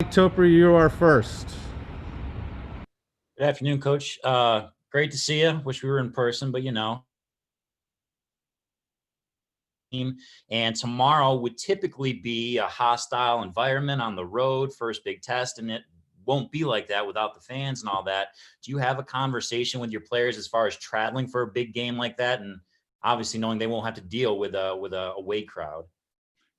Topper, you are first. Good afternoon, Coach. Great to see you. Wish we were in person, but and tomorrow would typically be a hostile environment on the road, first big test, and it won't be like that without the fans and all that. Do you have a conversation with your players as far as traveling for a big game like that, and obviously knowing they won't have to deal with a away crowd?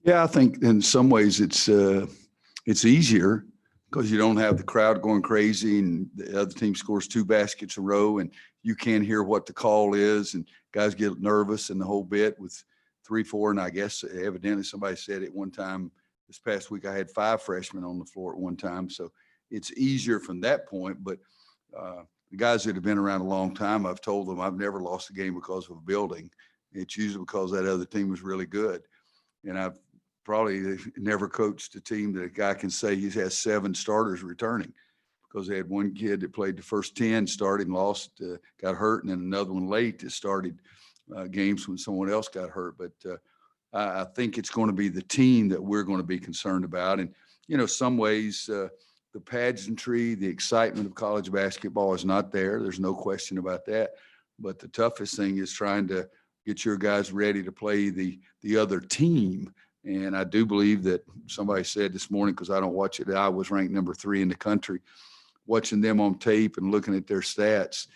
Yeah, I think in some ways it's easier because you don't have the crowd going crazy and the other team scores 2 baskets a row and you can't hear what the call is and guys get nervous and the whole bit with 3, 4. And I guess evidently somebody said at one time this past week I had 5 freshmen on the floor at one time. So it's easier from that point. But the guys that have been around a long time, I've told them I've never lost a game because of a building. It's usually because that other team was really good. And I've probably never coached a team that a guy can say he has 7 starters returning, because they had one kid that played the first 10, started and lost, got hurt, and then another one late that started games when someone else got hurt. But I think it's going to be the team that we're going to be concerned about. And, some ways the pageantry, the excitement of college basketball is not there. There's no question about that. But the toughest thing is trying to get your guys ready to play the other team. And I do believe that somebody said this morning, because I don't watch it, I was ranked number 3 in the country. Watching them on tape and looking at their stats,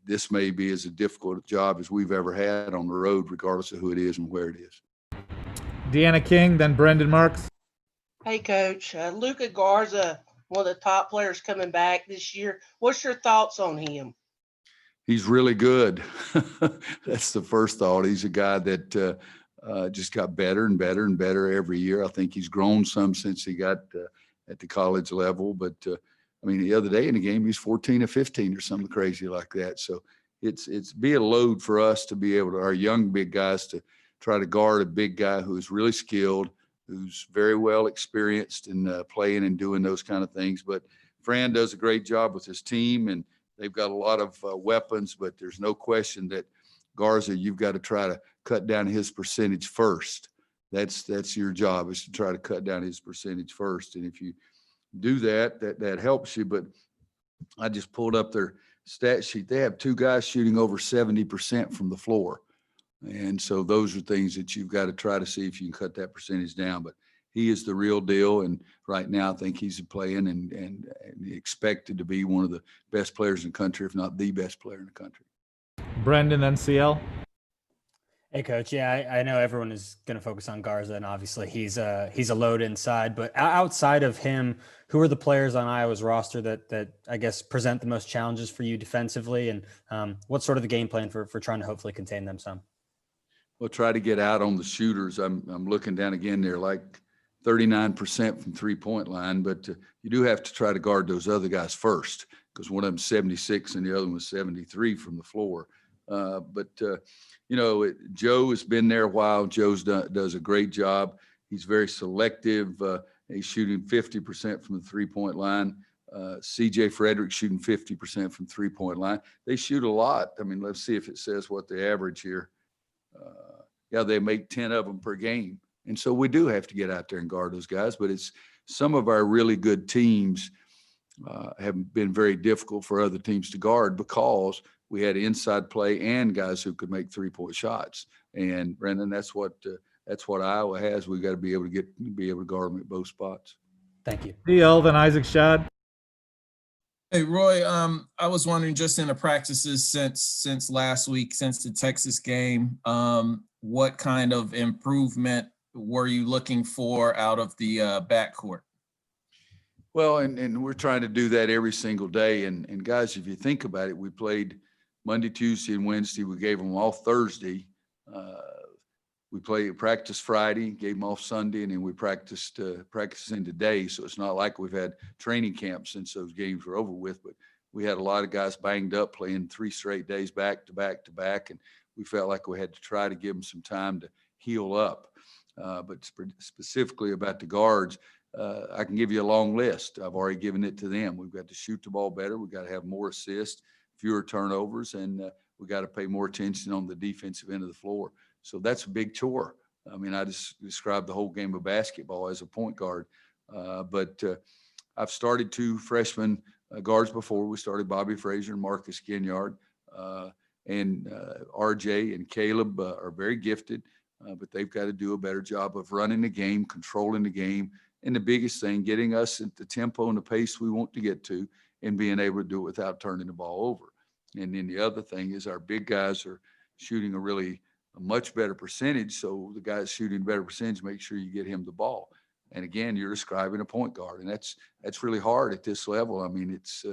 this may be as a difficult a job as we've ever had on the road, regardless of who it is and where it is. Deanna King, then Brendan Marks. Hey, Coach. Luka Garza, one of the top players coming back this year. What's your thoughts on him? He's really good. That's the first thought. He's a guy that just got better and better and better every year. I think he's grown some since he got at the college level. But, the other day in the game, he's 14 or 15 or something crazy like that. So it's be a load for us to be able to, our young big guys, to try to guard a big guy who's really skilled, who's very well experienced in playing and doing those kind of things. But Fran does a great job with his team, and they've got a lot of weapons, but there's no question that Garza, you've got to try to cut down his percentage first. That's your job, is to try to cut down his percentage first. And if you do that, that helps you. But I just pulled up their stat sheet. They have 2 guys shooting over 70% from the floor. And so those are things that you've got to try to see if you can cut that percentage down. But he is the real deal. And right now, I think he's playing and expected to be one of the best players in the country, if not the best player in the country. Brendan, then CL. Hey, Coach. Yeah, I know everyone is going to focus on Garza, and obviously he's a load inside. But outside of him, who are the players on Iowa's roster that I guess present the most challenges for you defensively? And what's sort of the game plan for trying to hopefully contain them some? Well, try to get out on the shooters. I'm looking down again. They're like 39% from 3-point line, but you do have to try to guard those other guys first, because one of them's 76 and the other one was 73 from the floor. Joe has been there a while. Joe does a great job. He's very selective. He's shooting 50% from the 3-point line. CJ Frederick shooting 50% from 3-point line. They shoot a lot. Let's see if it says what they average here. They make 10 of them per game. And so we do have to get out there and guard those guys. But it's some of our really good teams have been very difficult for other teams to guard, because we had inside play and guys who could make 3-point shots. And Brendan, that's what Iowa has. We've got to be able to guard them at both spots. Thank you. CL, then Isaac Shad. Hey, Roy, I was wondering, just in the practices since last week, since the Texas game, what kind of improvement were you looking for out of the backcourt? Well, and we're trying to do that every single day. And guys, if you think about it, we played Monday, Tuesday, and Wednesday. We gave them off Thursday. We practiced Friday, gave them off Sunday, and then we practicing today. So it's not like we've had training camp since those games were over with, but we had a lot of guys banged up playing 3 straight days back to back to back. And we felt like we had to try to give them some time to heal up. But specifically about the guards, I can give you a long list. I've already given it to them. We've got to shoot the ball better. We've got to have more assists, fewer turnovers, and we got to pay more attention on the defensive end of the floor. So that's a big chore. I just described the whole game of basketball as a point guard. But I've started 2 freshman guards before. We started Bobby Frazier and Marcus Ginyard. And RJ and Caleb are very gifted, but they've got to do a better job of running the game, controlling the game, and the biggest thing, getting us at the tempo and the pace we want to get to and being able to do it without turning the ball over. And then the other thing is our big guys are shooting a much better percentage. So the guys shooting a better percentage, make sure you get him the ball. And again, you're describing a point guard, and that's really hard at this level. I mean, it's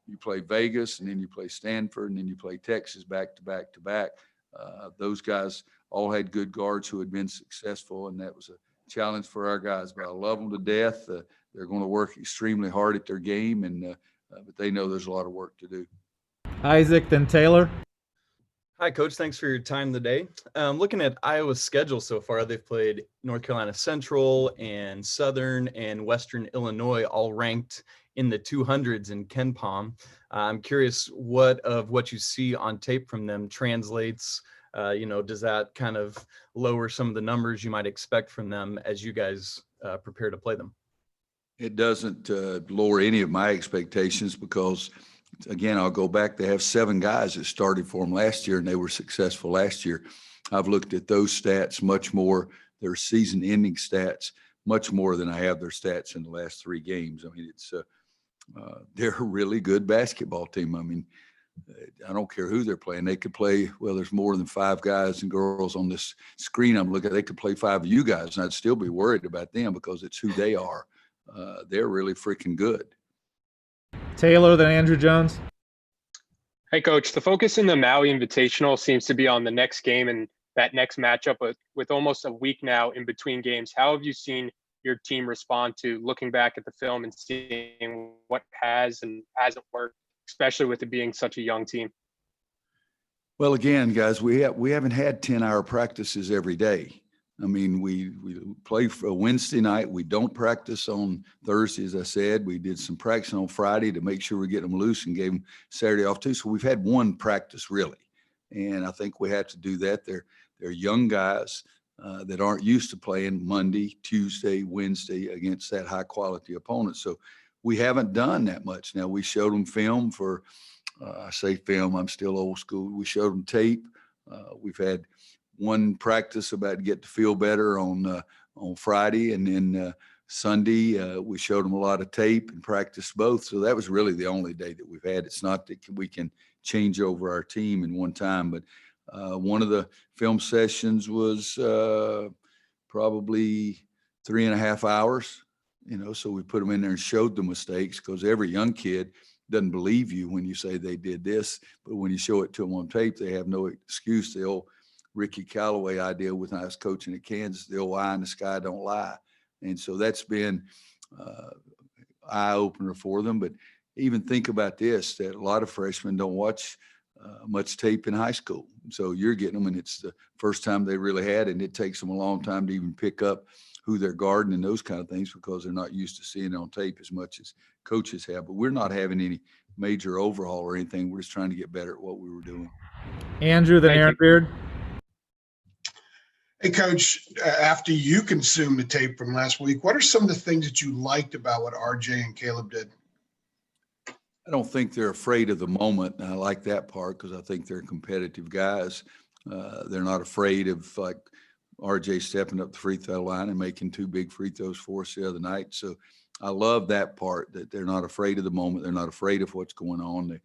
you play Vegas, and then you play Stanford, and then you play Texas back to back to back. Those guys all had good guards who had been successful, and that was a challenge for our guys. But I love them to death. They're going to work extremely hard at their game, and but they know there's a lot of work to do. Isaac, then Taylor. Hi, Coach. Thanks for your time today. Looking at Iowa's schedule so far, they've played North Carolina Central and Southern and Western Illinois, all ranked in the 200s in KenPom. I'm curious what you see on tape from them translates. Does that kind of lower some of the numbers you might expect from them as you guys prepare to play them? It doesn't lower any of my expectations because, again, I'll go back. They have 7 guys that started for them last year, and they were successful last year. I've looked at those stats much more, their season-ending stats, much more than I have their stats in the last 3 games. I mean, it's they're a really good basketball team. I mean, I don't care who they're playing. They could play, well, there's more than 5 guys and girls on this screen I'm looking at. They could play 5 of you guys, and I'd still be worried about them because it's who they are. They're really freaking good. Taylor, then Andrew Jones. Hey, Coach, the focus in the Maui Invitational seems to be on the next game and that next matchup with almost a week now in between games. How have you seen your team respond to looking back at the film and seeing what has and hasn't worked, especially with it being such a young team? Well, again, guys, we haven't had 10-hour practices every day. I mean, we play for a Wednesday night. We don't practice on Thursday, as I said. We did some practice on Friday to make sure we get them loose and gave them Saturday off too. So we've had 1 practice really, and I think we have to do that. They're young guys that aren't used to playing Monday, Tuesday, Wednesday against that high quality opponent. So we haven't done that much. Now we showed them film for. I say film. I'm still old school. We showed them tape. We've had 1 practice about to get to feel better on Friday, and then Sunday we showed them a lot of tape and practiced both. So that was really the only day that we've had. It's not that we can change over our team in one time, but one of the film sessions was probably 3.5 hours. So we put them in there and showed the mistakes because every young kid doesn't believe you when you say they did this, but when you show it to them on tape, they have no excuse. The old Ricky Callaway idea when I was coaching at Kansas, the old eye in the sky don't lie. And so that's been eye opener for them. But even think about this, that a lot of freshmen don't watch much tape in high school. So you're getting them, and it's the first time they really had it, and it takes them a long time to even pick up who they're guarding and those kind of things because they're not used to seeing it on tape as much as coaches have. But we're not having any major overhaul or anything. We're just trying to get better at what we were doing. Andrew, then Aaron Beard. Hey, Coach, after you consumed the tape from last week, what are some of the things that you liked about what RJ and Caleb did? I don't think they're afraid of the moment. And I like that part because I think they're competitive guys. They're not afraid of like RJ stepping up the free throw line and making 2 big free throws for us the other night. So I love that part, that they're not afraid of the moment. They're not afraid of what's going on.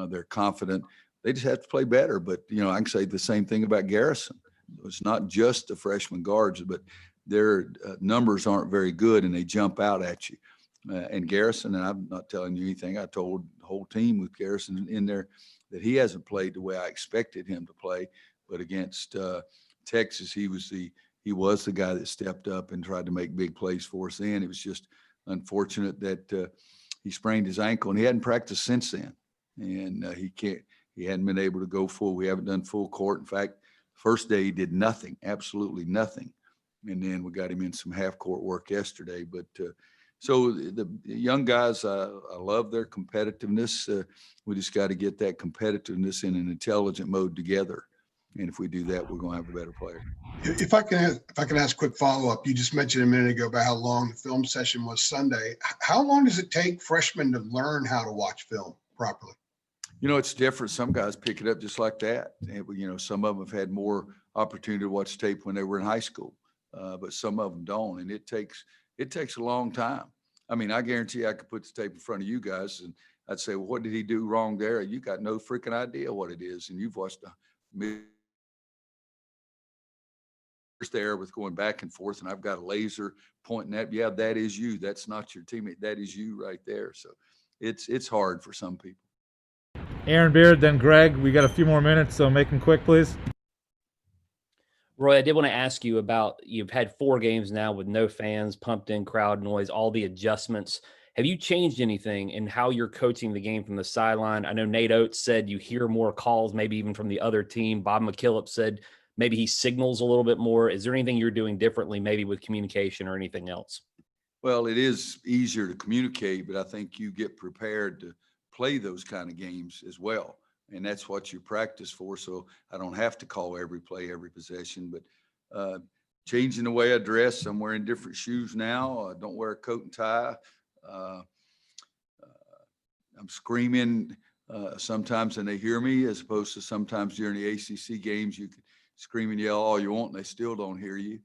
They're confident. They just have to play better. But, I can say the same thing about Garrison. It's not just the freshman guards, but their numbers aren't very good and they jump out at you. And Garrison, and I'm not telling you anything, I told the whole team with Garrison in there that he hasn't played the way I expected him to play. But against Texas, he was the guy that stepped up and tried to make big plays for us then. It was just unfortunate that he sprained his ankle, and he hadn't practiced since then. And he hadn't been able to go full. We haven't done full court. In fact, first day he did nothing, absolutely nothing. And then we got him in some half court work yesterday. But so the young guys, I love their competitiveness. We just got to get that competitiveness in an intelligent mode together. And if we do that, we're going to have a better player. If I can ask a quick follow-up, you just mentioned a minute ago about how long the film session was Sunday. How long does it take freshmen to learn how to watch film properly? It's different. Some guys pick it up just like that. And, some of them have had more opportunity to watch tape when they were in high school, but some of them don't. And it takes a long time. I mean, I guarantee I could put the tape in front of you guys and I'd say, well, what did he do wrong there? You got no freaking idea what it is. And you've watched there with going back and forth, and I've got a laser pointing at, yeah, that is you. That's not your teammate. That is you right there. So it's hard for some people. Aaron Beard, then Greg. We got a few more minutes, so make them quick, please. Roy, I did want to ask you about, you've had 4 games now with no fans, pumped in crowd noise, all the adjustments. Have you changed anything in how you're coaching the game from the sideline? I know Nate Oates said you hear more calls, maybe even from the other team. Bob McKillop said maybe he signals a little bit more. Is there anything you're doing differently, maybe with communication or anything else? Well, it is easier to communicate, but I think you get prepared to play those kind of games as well. And that's what you practice for. So I don't have to call every play, every possession, but changing the way I dress. I'm wearing different shoes now. I don't wear a coat and tie. I'm screaming sometimes and they hear me, as opposed to sometimes during the ACC games, you can scream and yell all you want and they still don't hear you.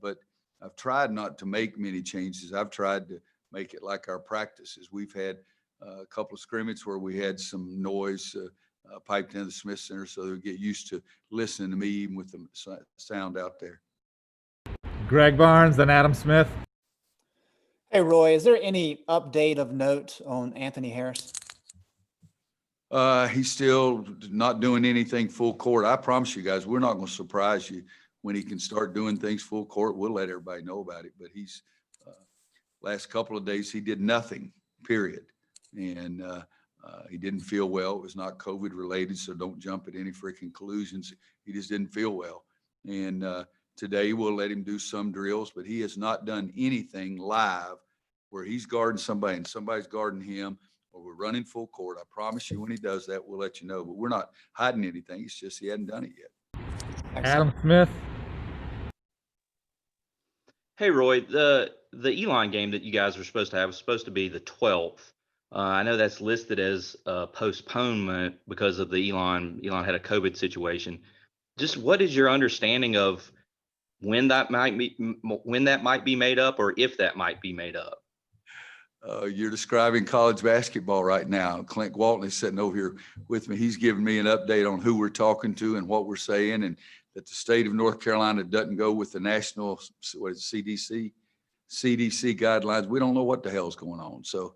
But I've tried not to make many changes. I've tried to make it like our practices. We've had a couple of scrimmages where we had some noise piped into the Smith Center, so they get used to listening to me even with the sound out there. Greg Barnes, then Adam Smith. Hey, Roy, is there any update of note on Anthony Harris? He's still not doing anything full court. I promise you guys, we're not going to surprise you when he can start doing things full court. We'll let everybody know about it. But he's last couple of days, he did nothing, period. And he didn't feel well. It was not COVID related, so don't jump at any freaking conclusions. He just didn't feel well. And today we'll let him do some drills, but he has not done anything live where he's guarding somebody and somebody's guarding him, or we're running full court. I promise you when he does that, we'll let you know. But we're not hiding anything. It's just he hadn't done it yet. Adam Smith. Hey, Roy, the Elon game that you guys were supposed to have was supposed to be the 12th. I know that's listed as a postponement because of the Elon had a COVID situation. Just what is your understanding of when that might be made up, or if that might be made up? You're describing college basketball right now. Clint Walton is sitting over here with me. He's giving me an update on who we're talking to and what we're saying, and that the state of North Carolina doesn't go with the national CDC guidelines. We don't know what the hell's going on. So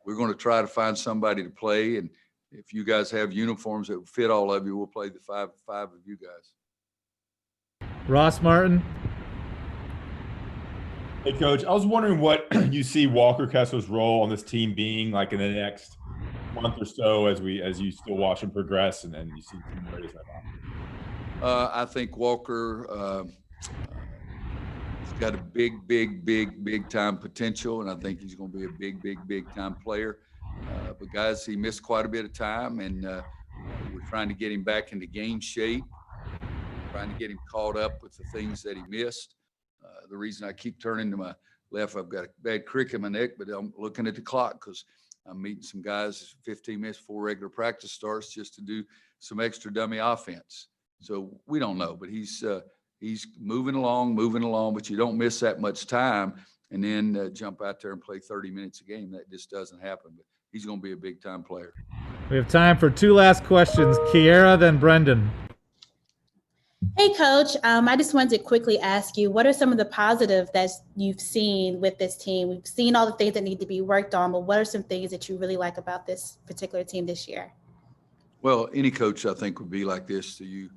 we're going to try to find somebody to play. And if you guys have uniforms that fit all of you, we'll play the five of you guys. Ross Martin. Hey, Coach, I was wondering what you see Walker Kessler's role on this team being like in the next month or so as you still watch him progress and then you see team raise that up. I think Walker he's got a big time potential, and I think he's going to be a big time player. But guys, he missed quite a bit of time, and we're trying to get him back into game shape, trying to get him caught up with the things that he missed. The reason I keep turning to my left, I've got a bad crick in my neck, but I'm looking at the clock because I'm meeting some guys 15 minutes before regular practice starts just to do some extra dummy offense. So we don't know, but he's moving along, but you don't miss that much time and then jump out there and play 30 minutes a game. That just doesn't happen, but he's going to be a big time player. We have time for 2 last questions. Kiera, then Brendan. Hey, Coach. I just wanted to quickly ask you, what are some of the positives that you've seen with this team? We've seen all the things that need to be worked on, but what are some things that you really like about this particular team this year? Well, any coach, I think, would be like this. So you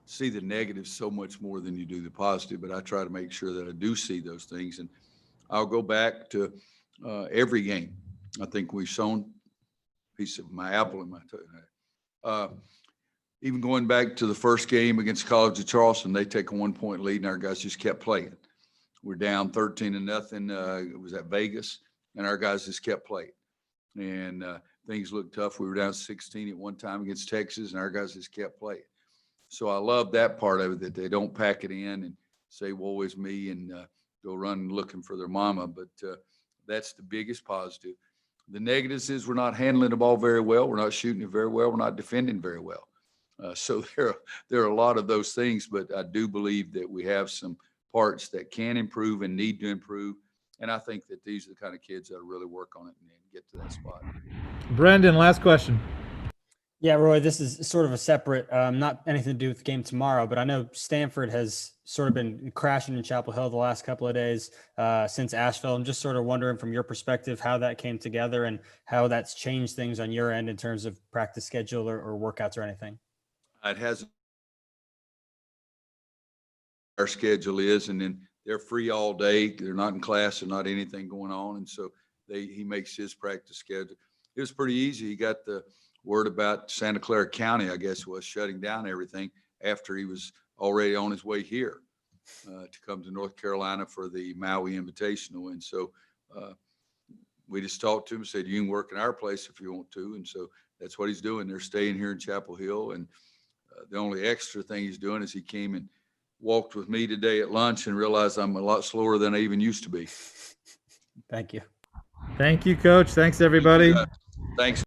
see the negatives so much more than you do the positive, but I try to make sure that I do see those things. And I'll go back to every game. I think we've shown a piece of my apple in my toe. Even going back to the first game against College of Charleston, they take a 1-point lead and our guys just kept playing. We're down 13-0. It was at Vegas, and our guys just kept playing. And things looked tough. We were down 16 at one time against Texas, and our guys just kept playing. So I love that part of it, that they don't pack it in and say, woe is me, and go run looking for their mama. But that's the biggest positive. The negatives is we're not handling the ball very well. We're not shooting it very well. We're not defending very well. So there are a lot of those things, but I do believe that we have some parts that can improve and need to improve. And I think that these are the kind of kids that really work on it and get to that spot. Brendan, last question. Yeah, Roy, this is sort of a separate, not anything to do with the game tomorrow, but I know Stanford has sort of been crashing in Chapel Hill the last couple of days since Asheville. I'm just sort of wondering from your perspective how that came together and how that's changed things on your end in terms of practice schedule or workouts or anything. It hasn't. Our schedule is, and then they're free all day. They're not in class. There's not anything going on. And so he makes his practice schedule. It was pretty easy. He got the word about Santa Clara County, I guess, was shutting down everything after he was already on his way here to come to North Carolina for the Maui Invitational. And so we just talked to him, said, you can work in our place if you want to. And so that's what he's doing. They're staying here in Chapel Hill. And the only extra thing he's doing is he came and walked with me today at lunch and realized I'm a lot slower than I even used to be. Thank you. Thank you, Coach. Thanks, everybody. Thanks.